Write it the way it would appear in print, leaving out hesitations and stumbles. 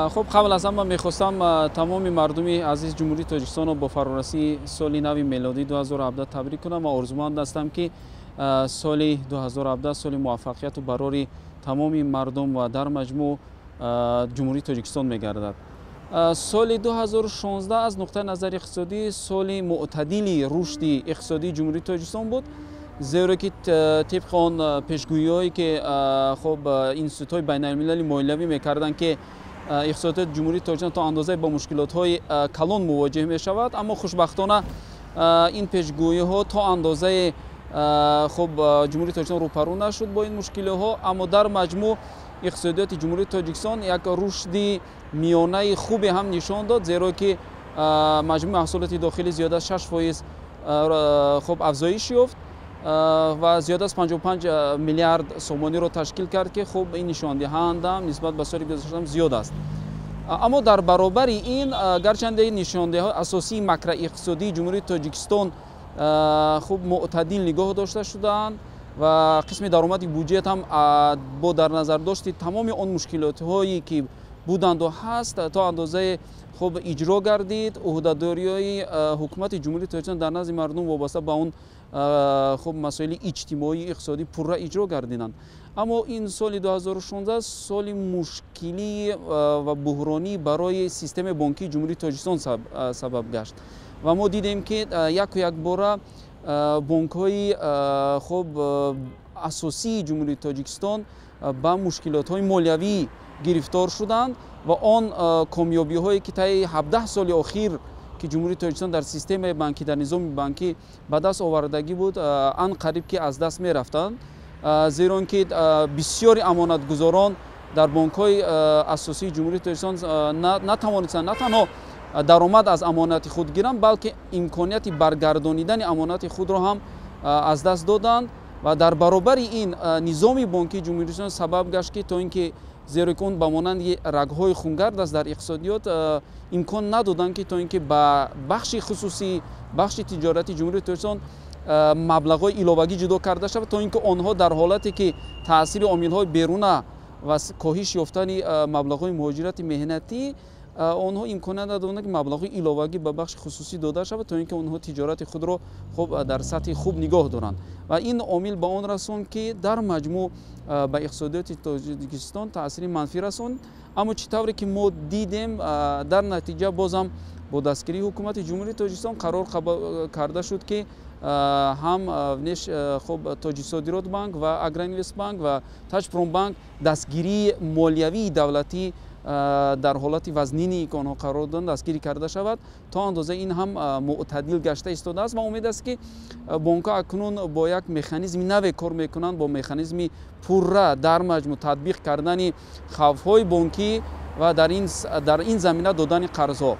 خب قبل از همه میخواستم تمام مردم عزیز جمهوری تاجیکستان رو با فرارسی سال نو میلادی 2017 تبریک کنم و آرزومند هستم که سال 2017 سال موفقیت و برای تمام مردم و در مجموع جمهوری تاجیکستان میگردد. سال 2016 از نقطه نظر اقتصادی سال معتدلی رشد اقتصادی جمهوری تاجیکستان بود، زیرا که طبق آن پیشگویی‌هایی که خب اینستیتوت‌های بین‌المللی مولوی میکردند که اقتصاد جمهوری تاجیکستان تا اندازه با مشکلات‌های کلان مواجه می‌شود، اما خوشبختانه این پیشگویی‌ها تا اندازه خب جمهوری تاجیکستان روپرو نشد با این مشکلات‌ها، اما در مجموع اقتصادیات جمهوری تاجیکستان یک رشد میانه خوبی هم نشان داد، زیرا که مجموع محصولات داخلی زیاده از 6% خب افزایش یافت و زیاده از 55 میلیارد سومانی را تشکیل کرد که خب این نشان دهنده نسبت به سال گذشته زیاد است. اما در برابر این گرچنده نشانده ها اساسی مکر اقتصادی جمهوری تاجیکستان خب معتدل نگاه داشته شدند و قسم درآمد بودجه هم با در نظر داشت تمام آن مشکلات هایی که بودند و هست تا اندازه خب اجرا گردید. عهده‌داری حکومت جمهوری تاجیکستان در نزد مردم وابسته به اون خب مسائل اجتماعی اقتصادی پورا اجرا گردیدند. اما این سال 2016 سال مشکلی و بحرانی برای سیستم بانکی جمهوری تاجیکستان سبب گشت و ما دیدیم که یک بار بانک های خب اساسی جمهوری تاجیکستان با مشکلات های مالیوی گرفتار شدند و آن کامیابی هایی که طی 17 سال اخیر که جمهوری تاجیکستان در سیستم بانکی در نظام بانکی به دست آوردگی بود آن قریب که از دست می رفتند، زیرا که بسیاری امانتگزاران در بانک های اساسی جمهوری تاجیکستان نتوانستند نه تنها درآمد از امانت خود گیرند، بلکه امکانیت برگردانیدن امانت خود را هم از دست دادند و در برابر این نظام بانکی جمهوری تاجیکستان سبب گشت که تا اینکه زیرا که اون به مانند رگ‌های خونگرد است در اقتصادیات امکان ندادند که تا اینکه با بخش خصوصی بخش تجارتی جمهوری تاجیکستان مبلغ‌های علاوه‌ای جدا کرده شود، تا اینکه آنها در حالتی که تاثیر عامل‌های بیرونه و کاهش یافتن مبلغ‌های مهاجرت مهنتی آنها امکان ندادند که مبلغ‌های علاوه‌ای به بخش خصوصی داده شود تا اینکه آنها تجارت خود را خوب در سطح خوب نگاه دارند و این عامل به آن رساند که در مجموع به اقتصادیات تاجیکستان تاثیر منفی رساند. اما چطوری که ما دیدیم در نتیجه بازم با دستگیری حکومت جمهوری تاجیکستان قرار کرده شد که هم خب تاجیک صادرات بانک و اگرینویست بانک و تاج پروم بانک دستگیری مالیوی دولتی در حالت وزنینی که آنها قرار دادند دستگیری کرده شود تا اندازه این هم معتدل گشته ایستاده است و امید است که بانک ها اکنون با یک مکانیزم نو کار میکنند، با مکانیزم پورا در مجموع تطبیق کردن خوف های بانکی و در این زمینه دادن قرض ها.